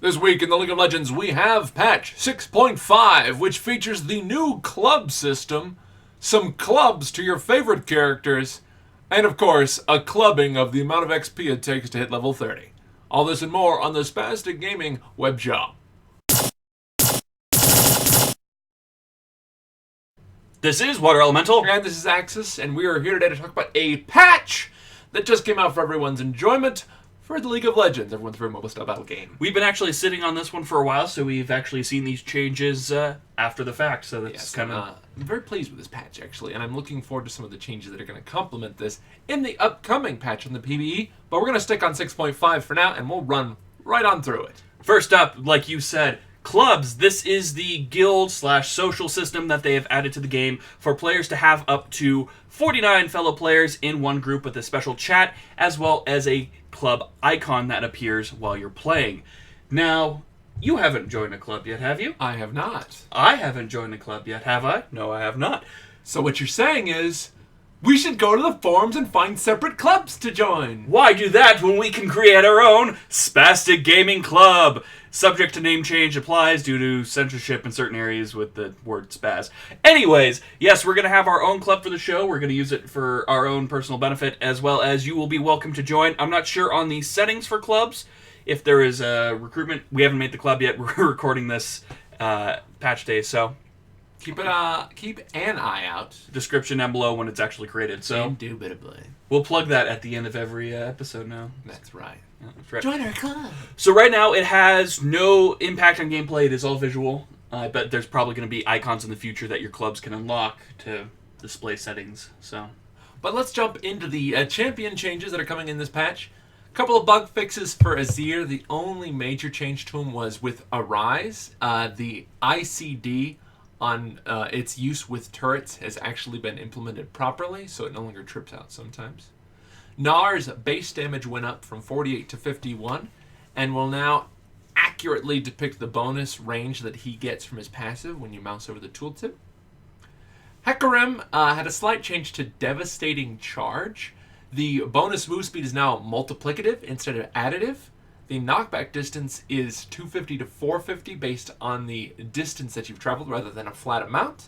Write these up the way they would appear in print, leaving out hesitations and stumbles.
This week in the League of Legends, we have patch 6.5, which features the new club system, some clubs to your favorite characters, and of course, a clubbing of the amount of XP it takes to hit level 30. All this and more on the Spastic Gaming web shop. This is Water Elemental. And this is Axis, and we are here today to talk about a patch that just came out for everyone's enjoyment for the League of Legends, everyone's favorite mobile style battle game. We've been actually sitting on this one for a while, so we've actually seen these changes after the fact. So that's kind of. I'm very pleased with this patch, actually, and I'm looking forward to some of the changes that are going to complement this in the upcoming patch on the PvE. But we're going to stick on 6.5 for now, and we'll run right on through it. First up, like you said, clubs. This is the guild/social system that they have added to the game for players to have up to 49 fellow players in one group with a special chat, as well as a club icon that appears while you're playing. Now, you haven't joined a club yet, have you? I have not. I haven't joined a club yet, have I? No, I have not. So what you're saying is, we should go to the forums and find separate clubs to join. Why do that when we can create our own Spastic Gaming Club? Subject to name change applies due to censorship in certain areas with the word spaz. Anyways, yes, we're going to have our own club for the show. We're going to use it for our own personal benefit, as well as you will be welcome to join. I'm not sure on the settings for clubs. If there is a recruitment, we haven't made the club yet. We're recording this patch day, so keep an eye out. Description down below when it's actually created. So indubitably, we'll plug that at the end of every episode now. That's right. Yeah, that's right. Join our club. So right now it has no impact on gameplay. It is all visual. But there's probably going to be icons in the future that your clubs can unlock to display settings. So, but let's jump into the champion changes that are coming in this patch. A couple of bug fixes for Azir. The only major change to him was with Arise. The ICD on its use with turrets has actually been implemented properly, so it no longer trips out sometimes. Gnar's base damage went up from 48 to 51, and will now accurately depict the bonus range that he gets from his passive when you mouse over the tooltip. Hecarim had a slight change to Devastating Charge. The bonus move speed is now multiplicative instead of additive. The knockback distance is 250 to 450 based on the distance that you've traveled rather than a flat amount.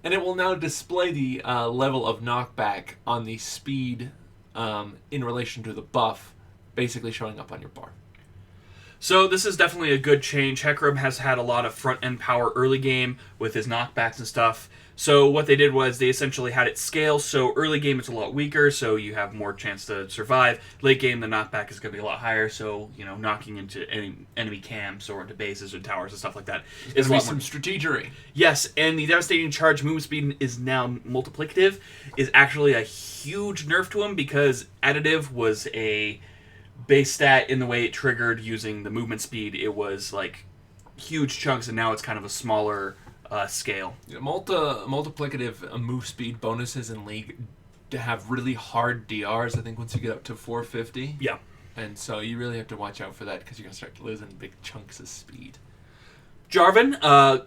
And it will now display the level of knockback on the speed in relation to the buff, basically showing up on your bar. So this is definitely a good change. Hecarim has had a lot of front-end power early game with his knockbacks and stuff. So what they did was they essentially had it scale, so early game it's a lot weaker, so you have more chance to survive. Late game, the knockback is going to be a lot higher, so, you know, knocking into enemy camps or into bases and towers and stuff like that is a lot some strategery. Yes, and the Devastating Charge movement speed is now multiplicative, is actually a huge nerf to him because additive was a base stat in the way it triggered using the movement speed. It was like huge chunks, and now it's kind of a smaller scale. Yeah, multiplicative move speed bonuses in League to have really hard DRs, I think, once you get up to 450. Yeah. And so you really have to watch out for that because you're going to start losing big chunks of speed. Jarvan,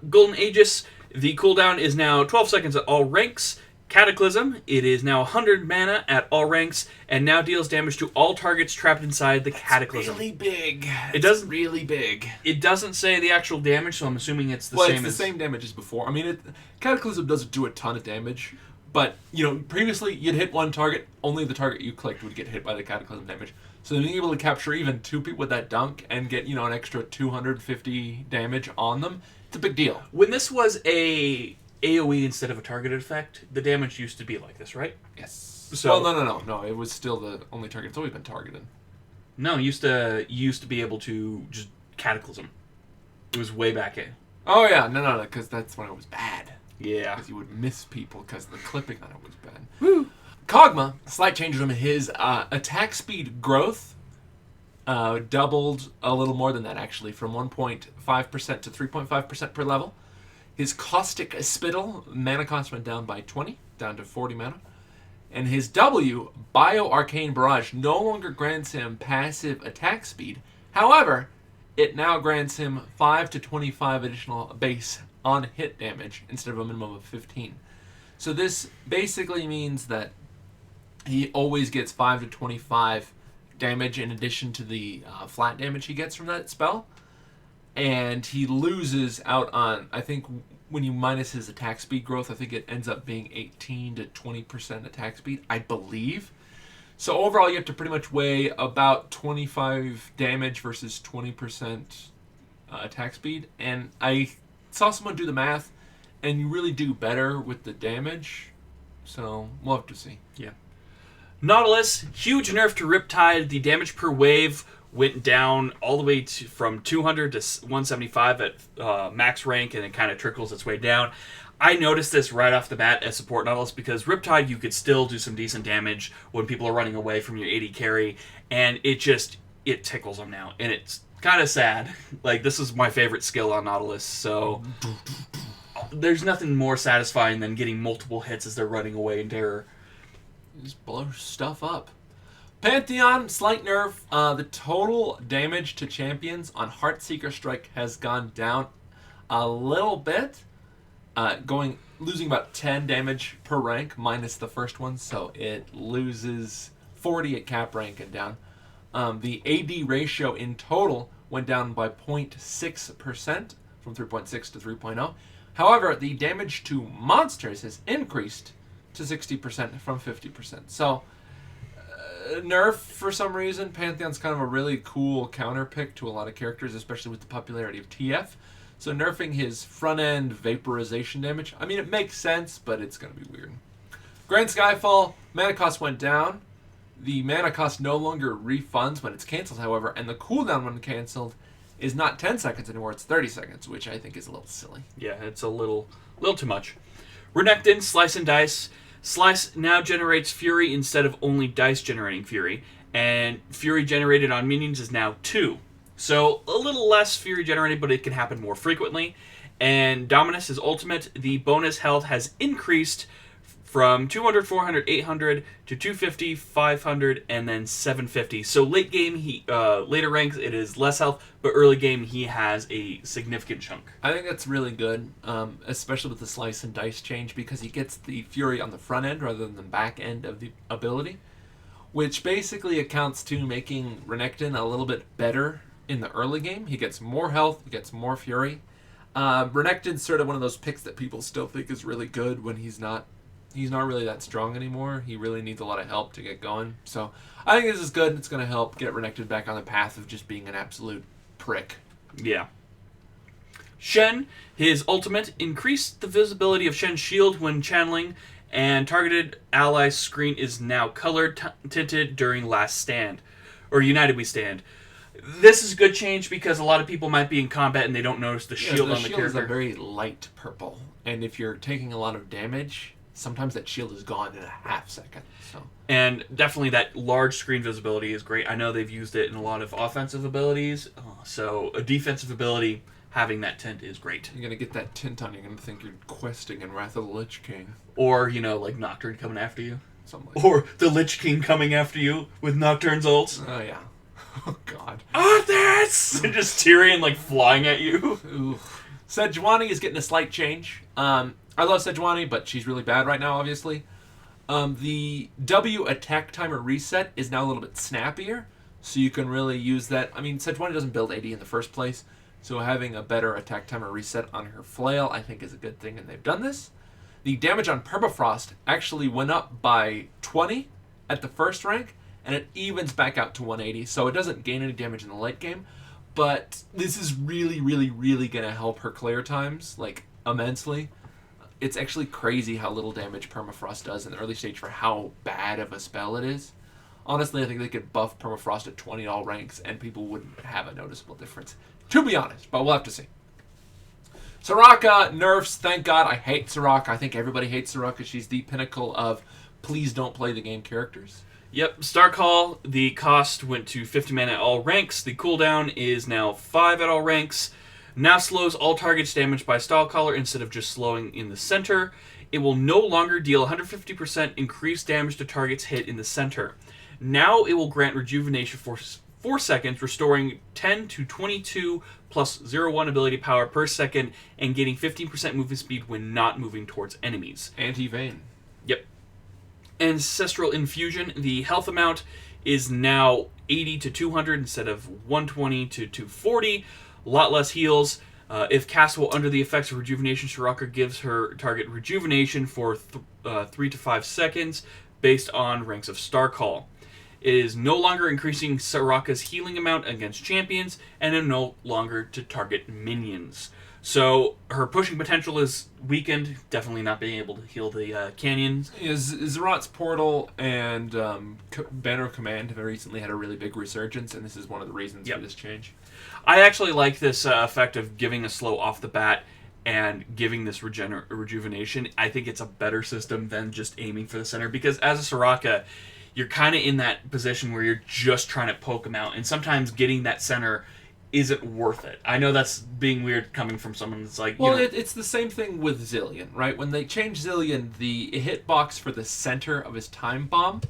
Golden Aegis, the cooldown is now 12 seconds at all ranks. Cataclysm, it is now 100 mana at all ranks, and now deals damage to all targets trapped inside the Cataclysm. Really big. It doesn't really big. It doesn't say the actual damage, so I'm assuming it's the same. It's the same damage as before. I mean, Cataclysm doesn't do a ton of damage, but you know, previously you'd hit one target, only the target you clicked would get hit by the Cataclysm damage. So being able to capture even two people with that dunk and get, you know, an extra 250 damage on them, it's a big deal. When this was a AoE instead of a targeted effect, the damage used to be like this, right? Yes. So, well, no. It was still the only target. It's always been targeted. No, you used to be able to just Cataclysm. It was way back in. Oh yeah, no, because that's when it was bad. Yeah. Because you would miss people because the clipping on it was bad. Woo! Kog'Maw, slight changes on his attack speed growth. Doubled a little more than that, actually, from 1.5% to 3.5% per level. His Caustic Spittle, mana cost went down by 20, down to 40 mana. And his W, Bio Arcane Barrage, no longer grants him passive attack speed. However, it now grants him 5 to 25 additional base on hit damage instead of a minimum of 15. So this basically means that he always gets 5 to 25 damage in addition to the flat damage he gets from that spell. and he loses out on, I think, when you minus his attack speed growth, I think it ends up being 18 to 20% attack speed, I believe. So overall, you have to pretty much weigh about 25 damage versus 20% attack speed. And I saw someone do the math, and you really do better with the damage. So we'll have to see. Yeah. Nautilus, huge nerf to Riptide. The damage per wave went down all the way from 200 to 175 at max rank, and it kind of trickles its way down. I noticed this right off the bat as support Nautilus because Riptide, you could still do some decent damage when people are running away from your AD carry, and it tickles them now, and it's kind of sad. Like, this is my favorite skill on Nautilus, so there's nothing more satisfying than getting multiple hits as they're running away in terror. Just blow stuff up. Pantheon, slight nerf. The total damage to champions on Heartseeker Strike has gone down a little bit. Losing about 10 damage per rank minus the first one, so it loses 40 at cap rank and down. The AD ratio in total went down by 0.6% from 3.6 to 3.0. However, the damage to monsters has increased to 60% from 50%. So, nerf for some reason. Pantheon's kind of a really cool counter pick to a lot of characters, especially with the popularity of TF. So nerfing his front-end vaporization damage, I mean, it makes sense, but it's going to be weird. Grand Skyfall, mana cost went down. The mana cost no longer refunds when it's canceled, however, and the cooldown when canceled is not 10 seconds anymore, it's 30 seconds, which I think is a little silly. Yeah, it's a little too much. Renekton, Slice and Dice. Slice now generates Fury instead of only Dice generating Fury, and Fury generated on minions is now 2. So, a little less Fury generated, but it can happen more frequently. And Dominus, his ultimate, the bonus health has increased from 200, 400, 800 to 250, 500, and then 750. So late game, later ranks, it is less health, but early game, he has a significant chunk. I think that's really good, especially with the Slice and Dice change, because he gets the Fury on the front end rather than the back end of the ability, which basically accounts to making Renekton a little bit better in the early game. He gets more health, he gets more Fury. Renekton's sort of one of those picks that people still think is really good when he's not really that strong anymore. He really needs a lot of help to get going. So I think this is good. It's going to help get Renekton back on the path of just being an absolute prick. Yeah. Shen, his ultimate, increased the visibility of Shen's shield when channeling, and targeted ally screen is now colored tinted during Last Stand, or United We Stand. This is a good change because a lot of people might be in combat and they don't notice the shield on the character. The shield is a very light purple, and if you're taking a lot of damage, sometimes that shield is gone in a half second. So. And definitely that large screen visibility is great. I know they've used it in a lot of offensive abilities, so a defensive ability, having that tint is great. You're going to get that tint on, you're going to think you're questing in Wrath of the Lich King. Or, like Nocturne coming after you. Something like or the Lich King coming after you with Nocturne's ults. Oh, yeah. Oh, God. Arthas! And just Tyrion, flying at you. Ooh. Jawani is getting a slight change. I love Jawani, but she's really bad right now, obviously. The W attack timer reset is now a little bit snappier, so you can really use that. I mean, Jawani doesn't build AD in the first place, so having a better attack timer reset on her flail, I think, is a good thing, and they've done this. The damage on Permafrost actually went up by 20 at the first rank, and it evens back out to 180, so it doesn't gain any damage in the late game, but this is really, really, really going to help her clear times, immensely. It's actually crazy how little damage Permafrost does in the early stage for how bad of a spell it is. Honestly, I think they could buff Permafrost at 20 all ranks, and people wouldn't have a noticeable difference, to be honest, but we'll have to see. Soraka nerfs, thank God. I hate Soraka. I think everybody hates Soraka. She's the pinnacle of please don't play the game characters. Yep, Starcall, the cost went to 50 mana at all ranks. The cooldown is now 5 at all ranks. Now slows all targets damaged by Starcaller instead of just slowing in the center. It will no longer deal 150% increased damage to targets hit in the center. Now it will grant rejuvenation for 4 seconds, restoring 10 to 22 plus 0-1 ability power per second, and gaining 15% movement speed when not moving towards enemies. Anti-Vayne. Yep. Ancestral Infusion, the health amount is now 80 to 200 instead of 120 to 240. A lot less heals. If cast while under the effects of rejuvenation, Soraka gives her target rejuvenation for 3 to 5 seconds based on ranks of Star Call. It is no longer increasing Soraka's healing amount against champions, and is no longer to target minions. So her pushing potential is weakened, definitely not being able to heal the canyons. Zerat's Portal and Banner of Command have recently had a really big resurgence, and this is one of the reasons for this change. I actually like this effect of giving a slow off the bat and giving this rejuvenation. I think it's a better system than just aiming for the center, because as a Soraka, you're kind of in that position where you're just trying to poke them out, and sometimes getting that center isn't worth it. I know that's being weird coming from someone that's like... Well, it's the same thing with Zilean, right? When they changed Zilean, the hitbox for the center of his time bomb,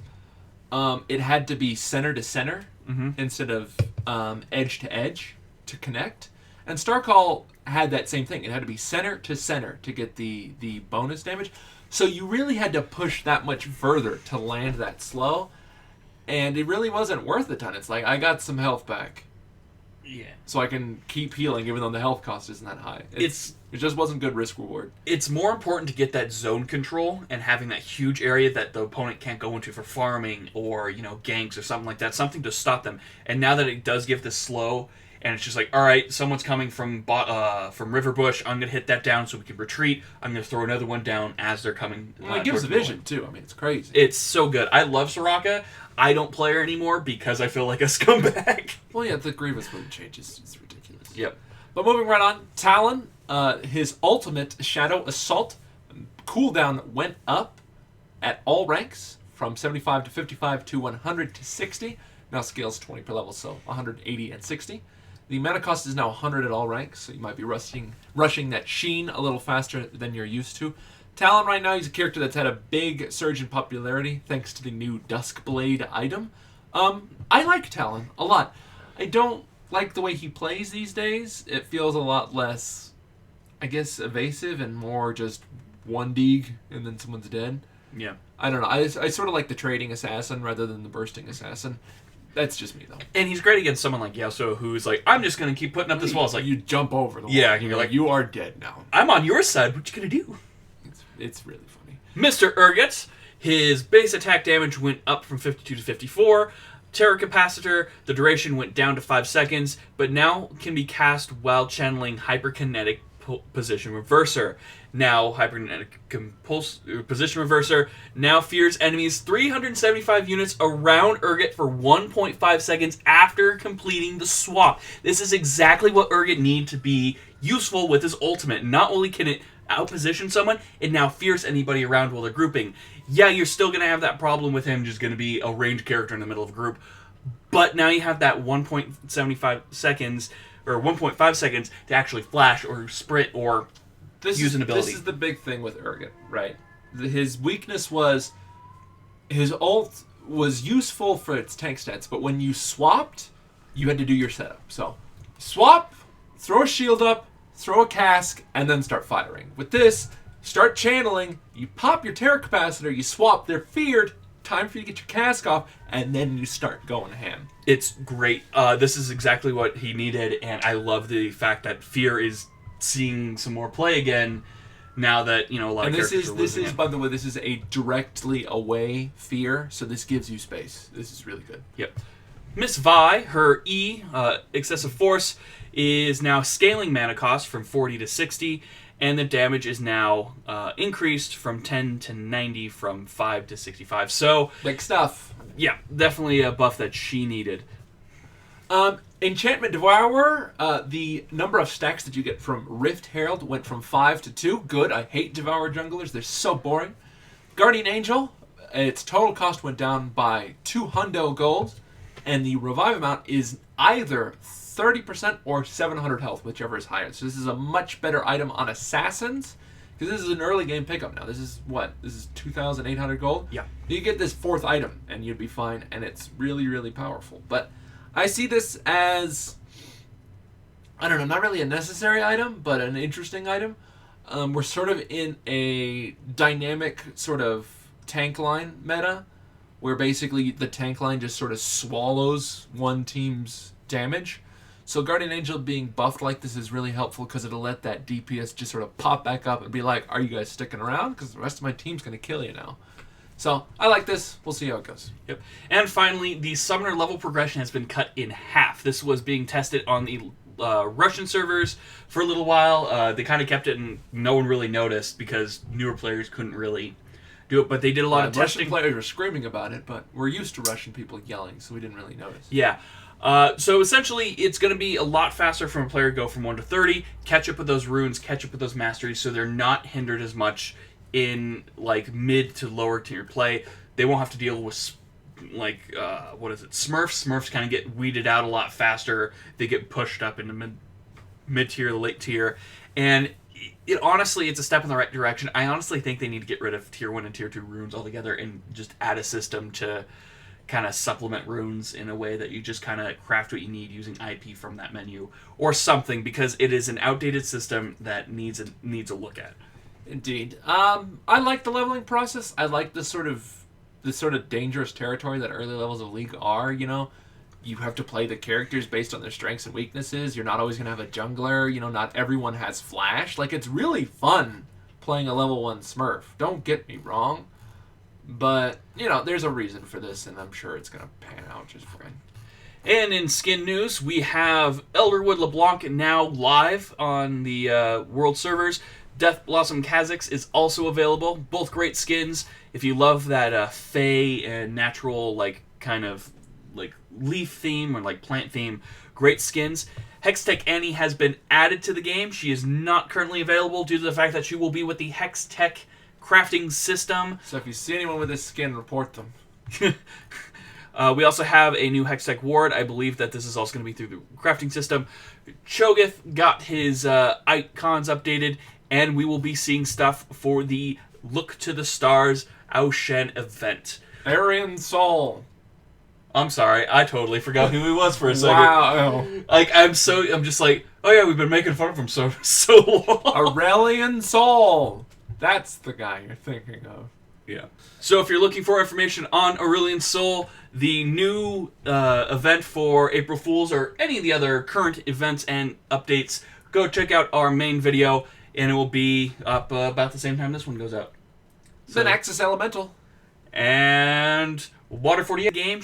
it had to be center to center instead of edge to edge to connect. And Starcall had that same thing. It had to be center to get the bonus damage. So you really had to push that much further to land that slow, and it really wasn't worth a ton. It's like, I got some health back. Yeah. So I can keep healing even though the health cost isn't that high. It just wasn't good risk-reward. It's more important to get that zone control and having that huge area that the opponent can't go into for farming or, ganks or something like that. Something to stop them. And now that it does give this slow, and it's just like, all right, someone's coming from River Bush. I'm going to hit that down so we can retreat. I'm going to throw another one down as they're coming. Well, it gives a vision, too. I mean, it's crazy. It's so good. I love Soraka. I don't play her anymore because I feel like a scumbag. Well, yeah, the Grievous Wound changes. It's ridiculous. Yep. But moving right on, Talon, his ultimate Shadow Assault cooldown went up at all ranks from 75 to 55 to 100 to 60. Now scales 20 per level, so 180 and 60. The mana cost is now 100 at all ranks, so you might be rushing that Sheen a little faster than you're used to. Talon right now, he's a character that's had a big surge in popularity thanks to the new Duskblade item. I like Talon a lot. I don't like the way he plays these days. It feels a lot less, I guess, evasive and more just one dig and then someone's dead. Yeah. I don't know. I sort of like the trading assassin rather than the bursting assassin. That's just me, though. And he's great against someone like Yasuo, who's like, I'm just going to keep putting up this wall. It's like, you jump over the wall. Yeah, and you're like, you are dead now. I'm on your side. What you going to do? It's really funny. Mr. Ergot, his base attack damage went up from 52 to 54. Terror Capacitor, the duration went down to 5 seconds, but now can be cast while channeling Hyperkinetic Position Reverser. Now, Position Reverser now fears enemies 375 units around Ergot for 1.5 seconds after completing the swap. This is exactly what Ergot needs to be useful with his ultimate. Not only can it outposition someone, it now fears anybody around while they're grouping. Yeah, you're still going to have that problem with him just going to be a ranged character in the middle of a group, but now you have that 1.75 seconds or 1.5 seconds to actually flash or sprint or use an ability. This is the big thing with Ergot, right? His weakness was his ult was useful for its tank stats, but when you swapped, you had to do your setup. So, swap, throw a shield up, throw a cask, and then start firing. With this, start channeling, you pop your Terror Capacitor, you swap, they're feared, time for you to get your cask off, and then you start going ham. It's great. This is exactly what he needed, and I love the fact that Fear is seeing some more play again now that, a lot of characters are losing it. By the way, this is a directly away Fear, so this gives you space. This is really good. Yep. Miss Vi, her E, Excessive Force, is now scaling mana cost from 40 to 60, and the damage is now increased from 10 to 90 from 5 to 65. So, big stuff. Yeah, definitely a buff that she needed. Enchantment Devourer, the number of stacks that you get from Rift Herald went from 5 to 2. Good. I hate Devourer junglers. They're so boring. Guardian Angel, its total cost went down by 200 gold, and the revive amount is either 30% or 700 health, whichever is higher. So this is a much better item on Assassins, because this is an early game pickup now. This is what? This is 2,800 gold? Yeah. You get this 4th item, and you'd be fine, and it's really, really powerful. But I see this as, I don't know, not really a necessary item, but an interesting item. We're sort of in a dynamic sort of tank line meta, where basically the tank line just sort of swallows one team's damage. So Guardian Angel being buffed like this is really helpful because it'll let that DPS just sort of pop back up and be like, are you guys sticking around? Because the rest of my team's going to kill you now. So I like this. We'll see how it goes. Yep. And finally, the summoner level progression has been cut in half. This was being tested on the Russian servers for a little while. They kind of kept it and no one really noticed because newer players couldn't really do it. But they did a lot of testing. Russian players were screaming about it, but we're used to Russian people yelling, so we didn't really notice. Yeah. So essentially, it's going to be a lot faster from a player to go from 1 to 30, catch up with those runes, catch up with those masteries, so they're not hindered as much in like mid to lower tier play. They won't have to deal with like what is it, Smurfs. Smurfs kind of get weeded out a lot faster. They get pushed up into mid tier, late tier, and honestly, it's a step in the right direction. I honestly think they need to get rid of tier 1 and tier 2 runes altogether and just add a system to kind of supplement runes in a way that you just kind of craft what you need using IP from that menu or something, because it is an outdated system that needs a look at. Indeed. I like the leveling process. I like this sort of dangerous territory that early levels of League are. You know, you have to play the characters based on their strengths and weaknesses. You're not always going to have a jungler. You know, not everyone has flash. Like, it's really fun playing a level 1 Smurf. Don't get me wrong. But, you know, there's a reason for this, and I'm sure it's going to pan out just fine. And in skin news, we have Elderwood LeBlanc now live on the world servers. Death Blossom Kha'Zix is also available. Both great skins. If you love that Fey and natural, like, kind of, like, leaf theme or, like, plant theme, great skins. Hextech Annie has been added to the game. She is not currently available due to the fact that she will be with the Hextech crafting system. So if you see anyone with this skin, report them. We also have a new Hextech Ward. I believe that this is also going to be through the crafting system. Cho'Gath got his icons updated, and we will be seeing stuff for the Look to the Stars Shen event. Aryan Soul. I'm sorry, I totally forgot who he was for a second. Wow. Like, I'm just like, oh yeah, we've been making fun of him so long. Aurelian Soul. That's the guy you're thinking of. Yeah. So if you're looking for information on Aurelian Soul, the new event for April Fools, or any of the other current events and updates, go check out our main video, and it will be up about the same time this one goes out. So, then Axis Elemental. And Water 48 game.